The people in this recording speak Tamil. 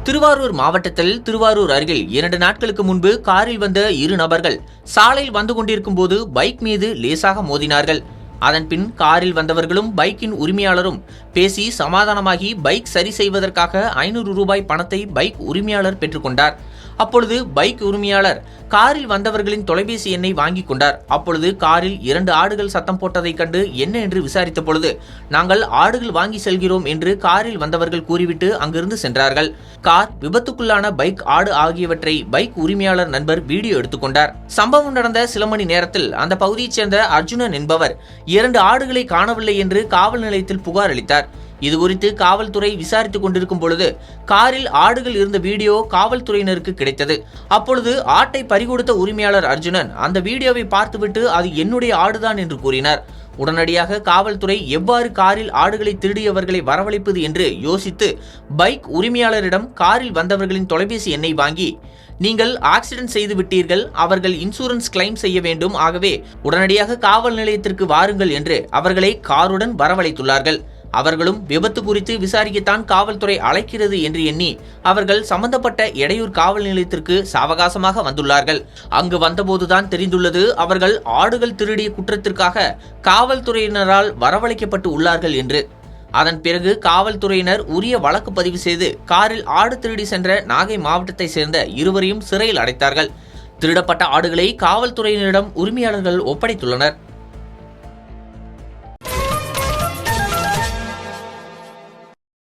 திருவாரூர் மாவட்டத்தில் திருவாரூர் அருகில் 2 நாட்களுக்கு முன்பு காரில் வந்த 2 நபர்கள் சாலையில் வந்து கொண்டிருக்கும் போது பைக் மீது லேசாக மோதினார்கள். அதன்பின் காரில் வந்தவர்களும் பைக்கின் உரிமையாளரும் பேசி சமாதானமாகி பைக் சரி செய்வதற்காக 500 ரூபாய் பணத்தை பைக் உரிமையாளர் பெற்றுக்கொண்டார். அப்பொழுது பைக் உரிமையாளர் காரில் வந்தவர்களின் தொலைபேசி எண்ணை வாங்கி கொண்டார். அப்பொழுது காரில் 2 ஆடுகள் சத்தம் போட்டதைக் கண்டு என்ன என்று விசாரித்த பொழுது, நாங்கள் ஆடுகள் வாங்கி செல்கிறோம் என்று காரில் வந்தவர்கள் கூறிவிட்டு அங்கிருந்து சென்றார்கள். கார், விபத்துக்குள்ளான பைக், ஆடு ஆகியவற்றை பைக் உரிமையாளர் நண்பர் வீடியோ எடுத்துக்கொண்டார். சம்பவம் நடந்த சில மணி நேரத்தில் அந்த பகுதியைச் சேர்ந்த அர்ஜுனன் என்பவர் 2 ஆடுகளை காணவில்லை என்று காவல் நிலையத்தில் புகார் அளித்தார். இதுகுறித்து காவல்துறை விசாரித்துக் கொண்டிருக்கும் பொழுது காரில் ஆடுகள் இருந்த வீடியோ காவல்துறையினருக்கு கிடைத்தது. அப்பொழுது ஆட்டை பறிகொடுத்த உரிமையாளர் அர்ஜுனன் அந்த வீடியோவை பார்த்துவிட்டு அது என்னுடைய ஆடுதான் என்று கூறினார். உடனடியாக காவல்துறை எவ்வாறு காரில் ஆடுகளை திருடியவர்களை வரவழைப்பது என்று யோசித்து பைக் உரிமையாளரிடம் காரில் வந்தவர்களின் தொலைபேசி எண்ணை வாங்கி, நீங்கள் ஆக்சிடென்ட் செய்து விட்டீர்கள், அவர்கள் இன்சூரன்ஸ் கிளைம் செய்ய வேண்டும், ஆகவே உடனடியாக காவல் நிலையத்திற்கு வாருங்கள் என்று அவர்களை காருடன் வரவழைத்துள்ளார்கள். அவர்களும் விபத்து குறித்து விசாரிக்கத்தான் காவல்துறை அழைக்கிறது என்று எண்ணி அவர்கள் சம்பந்தப்பட்ட எடையூர் காவல் நிலையத்திற்கு சாவகாசமாக வந்துள்ளார்கள். அங்கு வந்தபோதுதான் தெரிந்துள்ளது அவர்கள் ஆடுகள் திருடிய குற்றத்திற்காக காவல்துறையினரால் வரவழைக்கப்பட்டு உள்ளார்கள் என்று. அதன் பிறகு காவல்துறையினர் உரிய வழக்கு பதிவு செய்து காரில் ஆடு திருடி சென்ற நாகை மாவட்டத்தை சேர்ந்த 2வரையும் சிறையில் அடைத்தார்கள். திருடப்பட்ட ஆடுகளை காவல்துறையினரிடம் உரிமையாளர்கள் ஒப்படைத்துள்ளனர்.